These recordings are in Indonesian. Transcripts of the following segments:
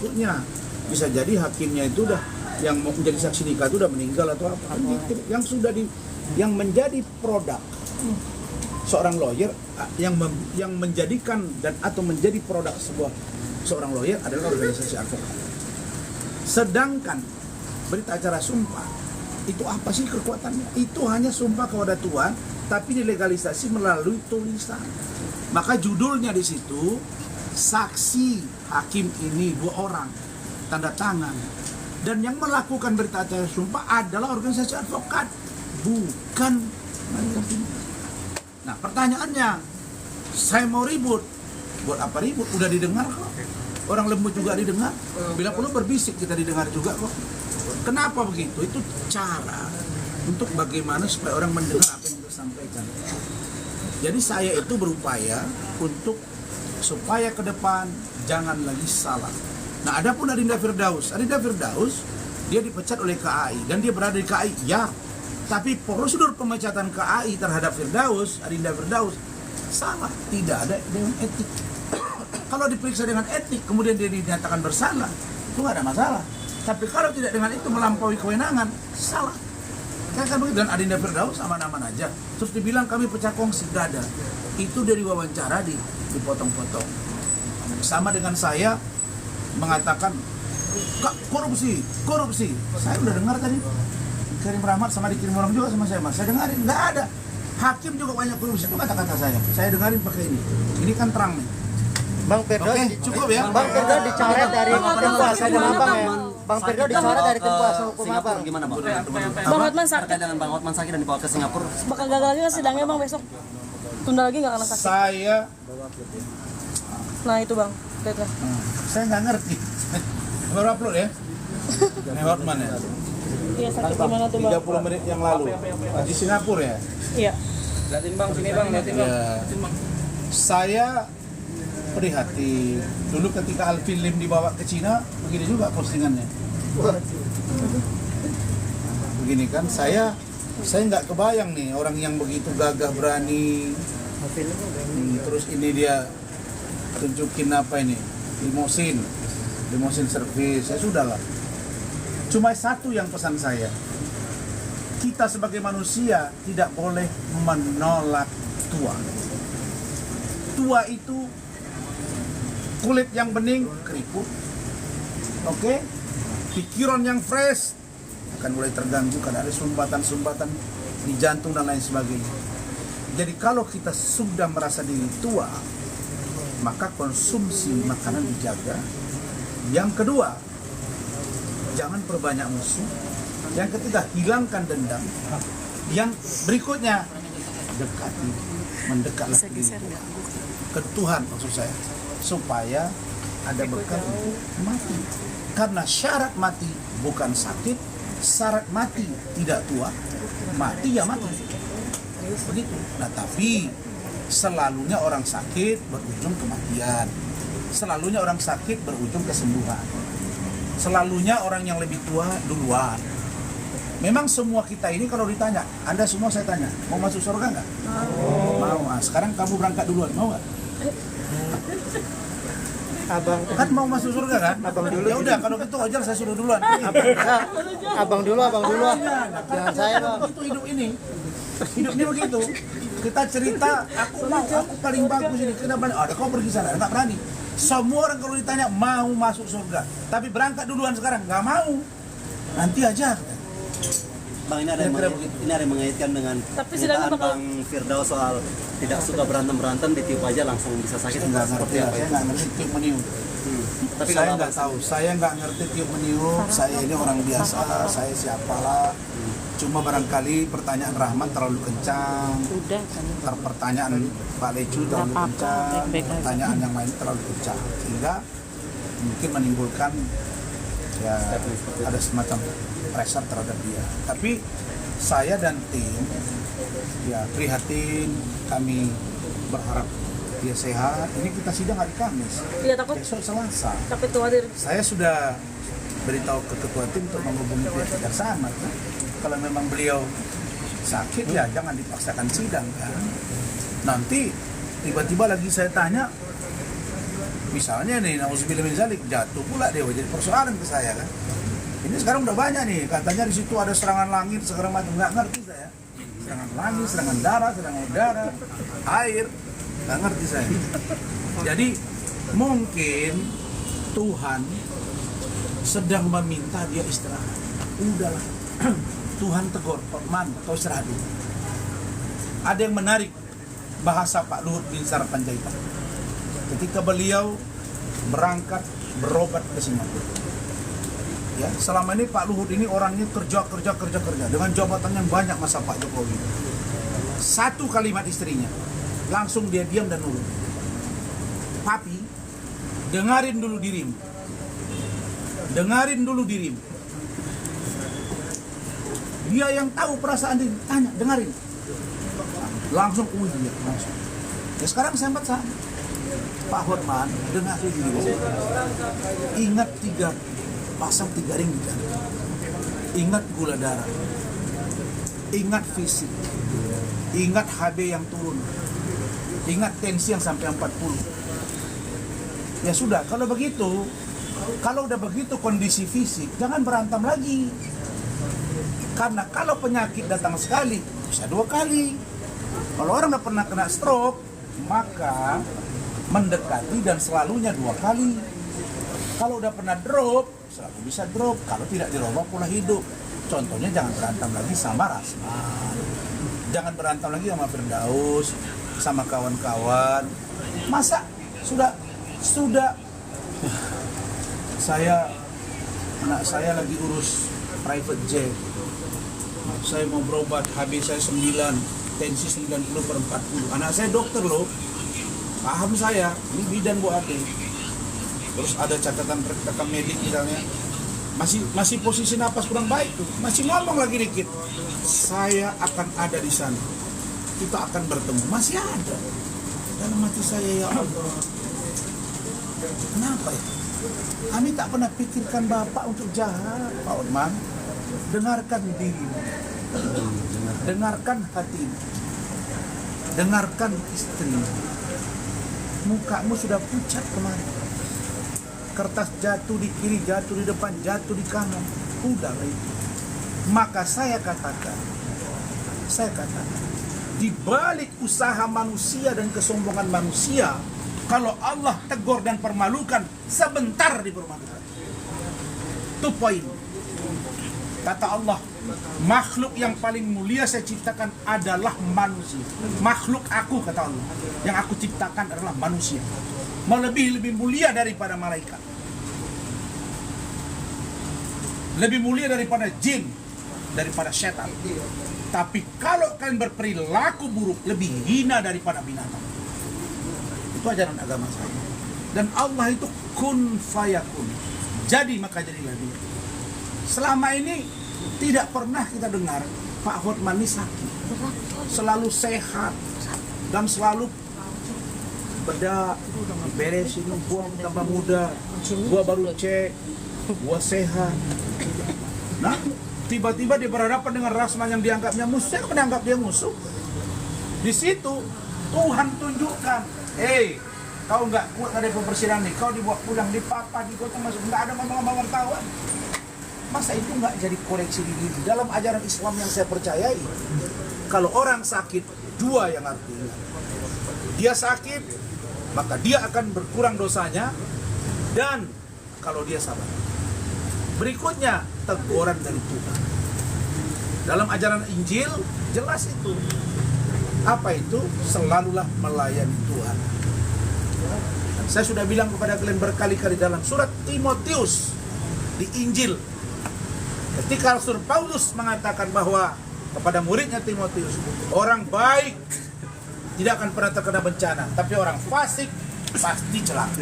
berikutnya. Bisa jadi hakimnya itu udah yang mau menjadi saksi nikah itu udah meninggal atau apa. Kan gitu. Yang menjadi produk seorang lawyer yang menjadikan dan atau menjadi produk seorang lawyer adalah organisasi advokat. Sedangkan berita acara sumpah itu apa sih kekuatannya? Itu hanya sumpah kepada Tuhan, tapi dilegalisasi melalui tulisan. Maka judulnya di situ saksi hakim ini 2 orang tanda tangan, dan yang melakukan berita acara sumpah adalah organisasi advokat, bukan majelis hakim. Nah pertanyaannya, saya mau ribut, buat apa ribut? Udah didengar kok. Orang lembut juga didengar. Bila perlu berbisik kita didengar juga kok. Kenapa begitu? Itu cara untuk bagaimana supaya orang mendengar apa yang kita sampaikan. Jadi saya itu berupaya untuk supaya ke depan jangan lagi salah. Nah, adapun Adinda Firdaus dia dipecat oleh KAI dan dia berada di KAI, ya. Tapi prosedur pemecatan KAI terhadap Adinda Firdaus salah, tidak ada dengan etik. Kalau diperiksa dengan etik kemudian dia dinyatakan bersalah, itu nggak ada masalah. Tapi kalau tidak dengan itu melampaui kewenangan, salah. Kan begitu. Dan Adinda Firdaus aman-aman aja. Terus dibilang kami pecah kongsi, dada. Itu dari wawancara dipotong-potong. Sama dengan saya mengatakan Kak, korupsi. Saya udah dengar tadi Karim Rahmat sama dikirim orang juga sama saya, Mas. Saya dengarin, nggak ada. Hakim juga banyak korupsi, itu kata-kata saya. Saya dengarin pakai ini. Ini kan terang nih. Bang Firdaus, cukup ya. Bang Firdaus dicoret dari tim kuasa hukum Abang ya. Bang Firdaus dicoret dari tim kuasa hukum Abang. Gimana Bang? Bang Hotman sakit. Terkait dengan Bang Hotman sakit dan dibawa ke Singapura. Bakal gagal lagi nggak sidangnya Bang besok? Tunda lagi nggak karena sakit? Nah itu Bang, lihatlah. Saya nggak ngerti. Baru upload ya. Ini Hotman ya. Iya sakit gimana tuh Bang? 30 menit yang lalu. Di Singapura ya. Iya. Liatin Bang, sini Bang, liatin Bang. Saya prihatin. Dulu ketika Alvin Lim dibawa ke Cina, begini juga postingannya. Begini kan, saya nggak kebayang nih orang yang begitu gagah berani. Terus ini dia tunjukin apa ini? Limosin servis. Ya sudahlah. Cuma satu yang pesan saya. Kita sebagai manusia tidak boleh menolak tua. Tua itu kulit yang bening, keriput. Oke? Pikiran yang fresh akan mulai terganggu karena ada sumbatan-sumbatan di jantung dan lain sebagainya. Jadi kalau kita sudah merasa diri tua, maka konsumsi makanan dijaga. Yang kedua, jangan perbanyak musuh. Yang ketiga, hilangkan dendam. Yang berikutnya, mendekatlah ke Tuhan maksud saya, supaya ada bekal untuk mati. Karena syarat mati bukan sakit, syarat mati tidak tua, mati ya mati. Begitu. Nah tapi selalunya orang sakit berujung kematian, selalunya orang sakit berujung kesembuhan, selalunya orang yang lebih tua duluan. Memang semua kita ini kalau ditanya, Anda semua saya tanya, mau masuk surga nggak? Mau. Nah, sekarang kamu berangkat duluan, mau nggak? Abang Kan mau masuk surga kan? Abang dulu. Ya udah kalau gitu wajar saya suruh duluan. Abang dulu. Jangan saya Bang. Itu hidup ini begitu. Kita cerita, aku paling bagus ini. Kenapa? Ada kau pergi sana, nggak berani. Semua orang kalau ditanya mau masuk surga, tapi berangkat duluan sekarang nggak mau. Nanti aja. Bang, ini ada yang mengaitkan dengan pernyataan Bang Firdaus soal tidak suka berantem ditiup aja langsung bisa sakit. Nggak ngerti ya, saya nggak ngerti tiup meniup. Tapi Saya kalau nggak tahu, saya nggak ngerti tiup meniup. Saya ini orang biasa, saya siapalah. Cuma barangkali pertanyaan Rahman terlalu kencang, pertanyaan Pak Lecu terlalu kencang, pertanyaan yang lain terlalu kencang, sehingga mungkin menimbulkan ya ada semacam pressure terhadap dia. Tapi saya dan tim ya prihatin, kami berharap dia sehat. Ini kita sidang hari Kamis. Iya takut. Besok Selasa. Takut khawatir. Saya sudah beritahu ke ketua tim untuk menghubungi pihak kejaksaan. Kalau memang beliau sakit ya jangan dipaksakan sidang kan. Nanti tiba-tiba lagi saya tanya, Misalnya nih, nauzubillah min zalik, jatuh pula dia jadi persoalan ke saya kan. Ini sekarang udah banyak nih, katanya di situ ada serangan langit, serangan macam, nggak ngerti saya. Serangan langit, serangan darat, serangan udara, air, nggak ngerti saya. Jadi mungkin Tuhan sedang meminta dia istirahat. Udahlah, Tuhan tegur, man, kau istirahat dulu. Ada yang menarik bahasa Pak Luhut Binsar Panjaitan ketika beliau berangkat berobat ke Singapura. Ya, selama ini Pak Luhut ini orangnya kerja dengan jabatan yang banyak masa Pak Jokowi. Satu kalimat istrinya, langsung dia diam dan nurut. Papi, dengarin dulu dirimu. Dengarin dulu dirimu. Dia yang tahu perasaan diri, tanya, dengarin. Langsung, iya, langsung. Ya sekarang sambat sama. Pak Hotman, dengarin diri. Ingat pasang 3 ring di jantung. Ingat gula darah. Ingat fisik. Ingat HB yang turun. Ingat tensi yang sampai 40. Ya sudah, kalau udah begitu kondisi fisik, jangan berantem lagi. Karena kalau penyakit datang sekali, bisa 2 kali. Kalau orang udah pernah kena stroke, maka mendekati dan selalunya 2 kali. Kalau udah pernah drop, selalu bisa drop. Kalau tidak dirubah pola hidup. Contohnya jangan berantem lagi sama Rasman. Jangan berantem lagi sama Firdaus, sama kawan-kawan. Masa sudah anak saya lagi urus private jet. Saya mau berobat, HB saya 9, tensi 90/40. Anak saya dokter loh. Paham saya, ini bidan Bu Ade. Terus ada catatan rekam medik misalnya. Masih posisi napas kurang baik tuh. Masih ngomong lagi dikit. Saya akan ada di sana. Kita akan bertemu. Masih ada. Dalam hati saya, ya Allah. Kenapa ya? Kami tak pernah pikirkan Bapak untuk jahat, Pak Hotman. Dengarkan dirimu. Dengarkan hatimu. Dengarkan istrimu. Mukamu sudah pucat kemarin. Kertas jatuh di kiri, jatuh di depan, jatuh di kanan. Udahlah itu. Maka saya katakan, di balik usaha manusia dan kesombongan manusia, kalau Allah tegur dan permalukan, sebentar dipermalukan. Itu poin. Kata Allah, makhluk yang paling mulia saya ciptakan adalah manusia. Makhluk aku, kata Allah, yang aku ciptakan adalah manusia. Lebih mulia daripada malaikat. Lebih mulia daripada jin, daripada setan. Tapi kalau kalian berperilaku buruk, lebih hina daripada binatang. Itu ajaran agama saya. Dan Allah itu kun fayakun. Jadi maka jadilah dia. Selama ini tidak pernah kita dengar Pak Hotman ini sakit. Selalu sehat dan selalu bedak, beresin, gua tambah muda, gua baru cek, gua sehat. Nah, tiba-tiba dia berhadapan dengan Rasman yang dianggapnya musuh. Saya menganggap dia musuh. Di situ Tuhan tunjukkan, kau nggak kuat ada pembersihan nih, kau dibawa pulang, dipapa, di kota masuk, nggak ada ngomong-ngomong wartawan. Masa itu nggak jadi koreksi diri? Dalam ajaran Islam yang saya percayai, kalau orang sakit, 2 yang harus diingat. Dia sakit, maka dia akan berkurang dosanya, dan kalau dia sabar. Berikutnya, teguran dari Tuhan. Dalam ajaran Injil, jelas itu. Apa itu? Selalulah melayani Tuhan. Dan saya sudah bilang kepada kalian berkali-kali dalam surat Timotius di Injil, ketika Rasul Paulus mengatakan bahwa kepada muridnya Timotius, orang baik tidak akan pernah terkena bencana, tapi orang fasik pasti celaka.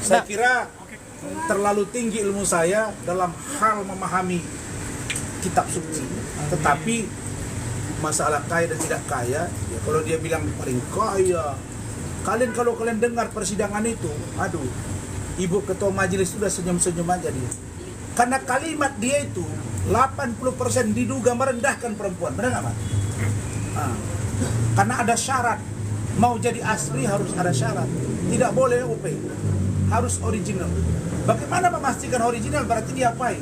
Saya kira terlalu tinggi ilmu saya dalam hal memahami kitab suci. Tetapi masalah kaya dan tidak kaya, ya kalau dia bilang paling kaya, kalau kalian dengar persidangan itu, aduh, ibu ketua majelis sudah senyum-senyum aja dia. Karena kalimat dia itu 80% diduga merendahkan perempuan, benar nggak Pak? Karena ada syarat, mau jadi asli harus ada syarat. Tidak boleh OP, harus original. Bagaimana memastikan original? Berarti diapain?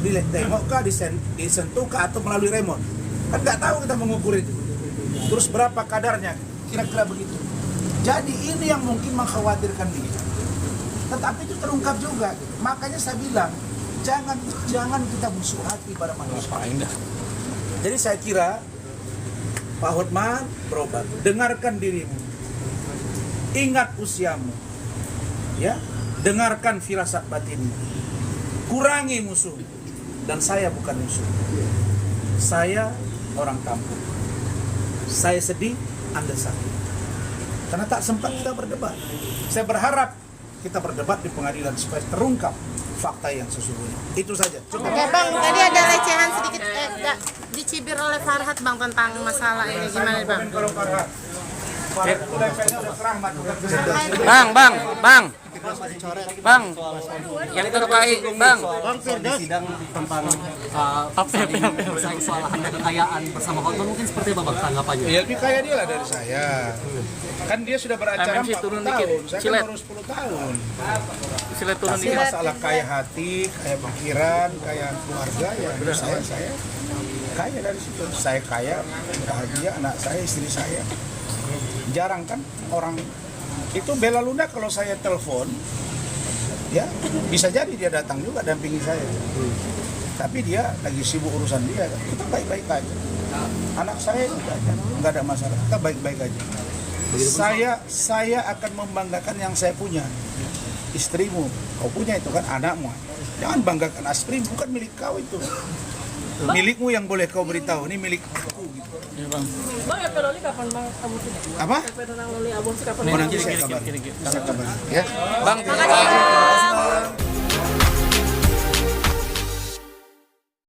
Ditengok kah, disentuh kah, atau melalui remote? Kan nggak tahu kita mengukur itu. Terus berapa kadarnya? Kira-kira begitu. Jadi ini yang mungkin mengkhawatirkan dia. Tetapi itu terungkap juga. Makanya saya bilang, jangan kita busuk hati pada manusia. Jadi saya kira Pak Hotman berobat, dengarkan dirimu, ingat usiamu, ya, dengarkan firasat batinmu, kurangi musuh. Dan saya bukan musuh, saya orang kampung. Saya sedih, Anda sakit, karena tak sempat kita berdebat. Saya berharap kita berdebat di pengadilan supaya terungkap fakta yang sesungguhnya. Itu saja. Cukup. Oke Bang, tadi ada recehan sedikit dicibir oleh Farhat Bang tentang masalah ini, gimana Bang? Bang, yang terkait Bang. Di sidang tentang soal harta kekayaan bersama Hotman mungkin seperti apa Bang tanggapannya? Ya lebih kaya dia lah dari saya. Kan dia sudah beracara MMC 40 turun tahun, dikit. saya Cilet. kan baru 10 tahun. Silat turun Tapi masalah kaya hati, kaya pikiran, kaya keluarga, ya saya kaya dari situ. Saya kaya, bahagia, anak saya, istri saya. Jarang kan orang itu Bella Luna kalau saya telepon, ya bisa jadi dia datang juga dampingi saya. Tapi dia lagi sibuk urusan dia, kita baik-baik aja. Anak saya juga nggak ada masalah, kita baik-baik aja. Saya akan membanggakan yang saya punya. Istrimu, kau punya itu kan anakmu. Jangan banggakan aspri, bukan milik kau itu. Milikmu yang boleh kau beritahu, ini milik aku gitu. Bang, EP Loli kapan Bang aborsi? Apa? EP tentang Loli aborsi kapan? Oh, nanti saya kabar. Saya kabar. Ya. Bang,